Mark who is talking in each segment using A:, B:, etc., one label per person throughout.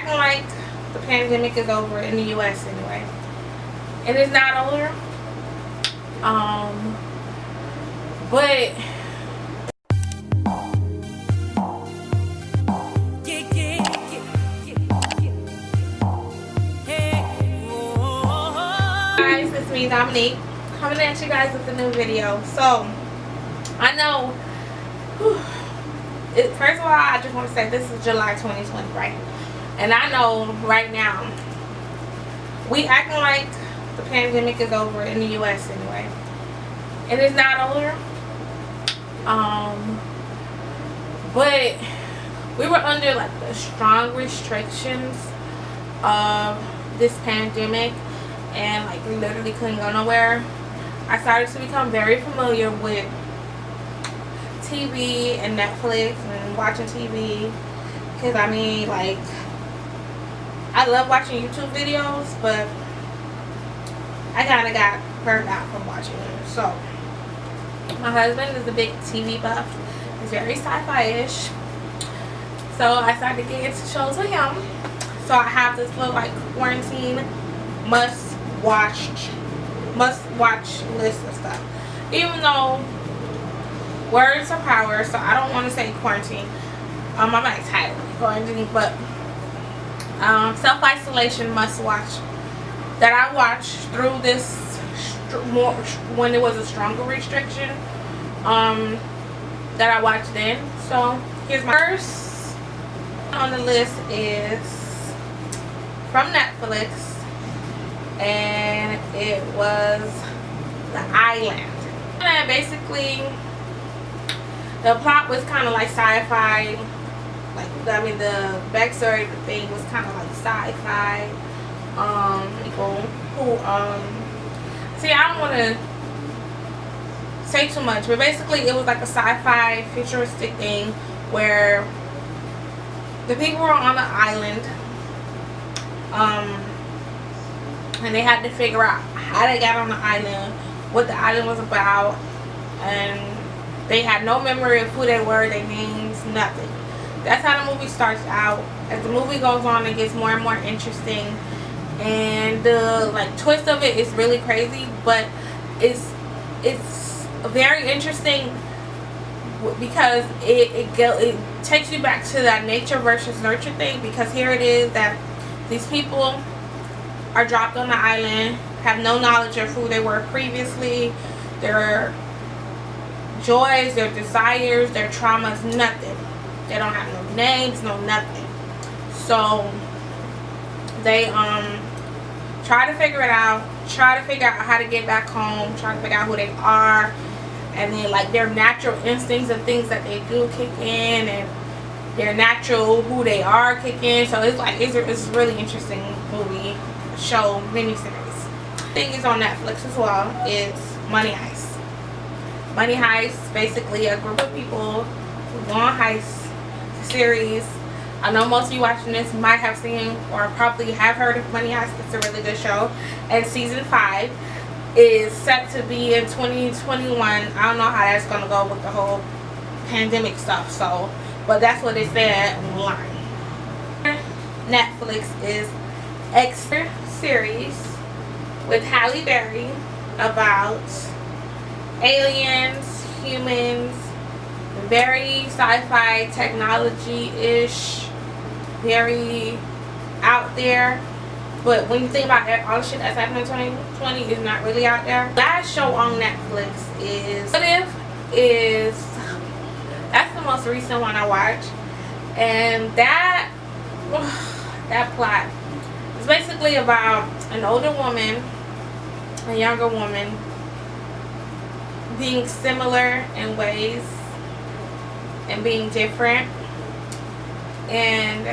A: acting like the pandemic is over in the US anyway. It is not over. But guys, it's me, Dominique, coming at you guys with a new video. So I know, first of all, I just want to say this is July 2020, right? And I know right now we acting like the pandemic is over in the US anyway. It is not over. But we were under like the strong restrictions of this pandemic, and like we literally couldn't go nowhere. I started to become very familiar with TV and Netflix and watching TV, because I mean, like, I love watching YouTube videos, but I kind of got burned out from watching them. So my husband is a big TV buff. He's very sci-fi-ish. So I started to get into shows with him. So I have this little like quarantine must watch list of stuff. Even though words are power, so I don't want to say quarantine. I'm not tired of quarantine, but self-isolation must watch that I watched through this when it was a stronger restriction that I watched then. So here's my first on the list is from Netflix, and it was The Island. And basically the plot was kind of like sci-fi, like, I mean, the backstory of the thing was kind of like sci-fi. People who see, I don't want to say too much, but basically it was like a sci-fi futuristic thing where the people were on the island, and they had to figure out how they got on the island, what the island was about, and they had no memory of who they were, their names, nothing. That's how the movie starts out. As the movie goes on, it gets more and more interesting, and the like twist of it is really crazy, but it's very interesting because it takes you back to that nature versus nurture thing. Because here it is that these people are dropped on the island, have no knowledge of who they were previously, their joys, their desires, their traumas, nothing. They don't have no names, no nothing. So they try to figure it out, try to figure out how to get back home, try to figure out who they are, and then like their natural instincts and things that they do kick in, and their natural who they are kick in. So it's like it's a really interesting movie, show, miniseries. Thing is on Netflix as well is Money Heist. Money Heist, basically a group of people who go on heist series. I know most of you watching this might have seen or probably have heard of Money Heist. It's a really good show, and season 5 is set to be in 2021. I don't know how that's gonna go with the whole pandemic stuff, so but that's what it said online. Netflix is extra series with Halle Berry about aliens, humans, very sci-fi technology-ish, very out there. But when you think about all the shit that's happening in 2020, is not really out there. Last show on Netflix is that's the most recent one I watched, and that plot is basically about an older woman, a younger woman, being similar in ways and being different. And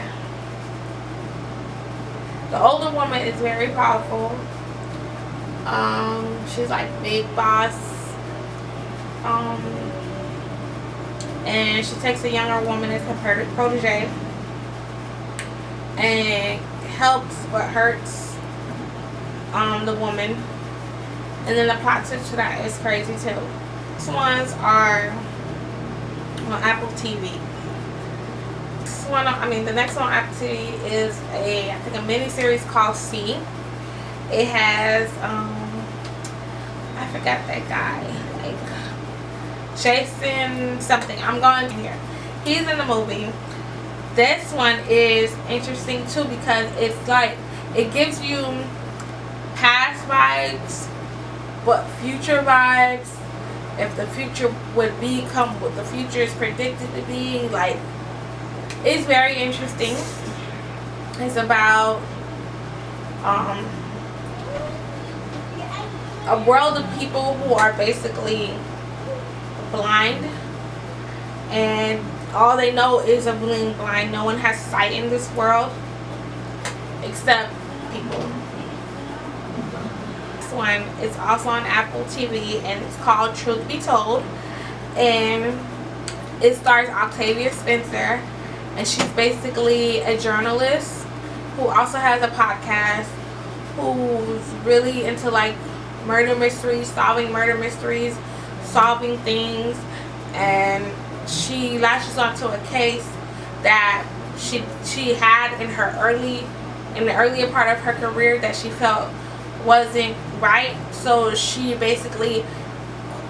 A: the older woman is very powerful. She's like big boss. And she takes a younger woman as her protege and helps but hurts the woman. And then the plot twist to that is crazy too. These ones are on Apple TV. The next one on Apple TV is I think a mini series called C. It has I forgot that guy, like Jason something. I'm going here. He's in the movie. This one is interesting too because it's like it gives you past vibes but future vibes. If the future would become what the future is predicted to be, like, it's very interesting. It's about a world of people who are basically blind, and all they know is of being blind. No one has sight in this world except people. This one is also on Apple TV, and it's called Truth Be Told, and it stars Octavia Spencer, and she's basically a journalist who also has a podcast, who's really into like murder mysteries, solving murder mysteries, solving things, and she latches onto a case that she had in the earlier part of her career that she felt wasn't right. So she basically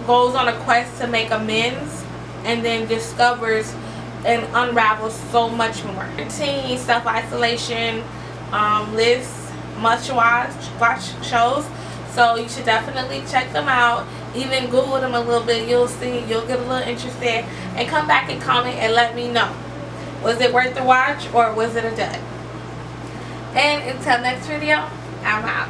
A: goes on a quest to make amends, and then discovers and unravels so much more. Teen, self-isolation, lists, must-watch shows. So you should definitely check them out. Even Google them a little bit. You'll get a little interested, and come back and comment and let me know. Was it worth the watch or was it a dud? And until next video, I'm out.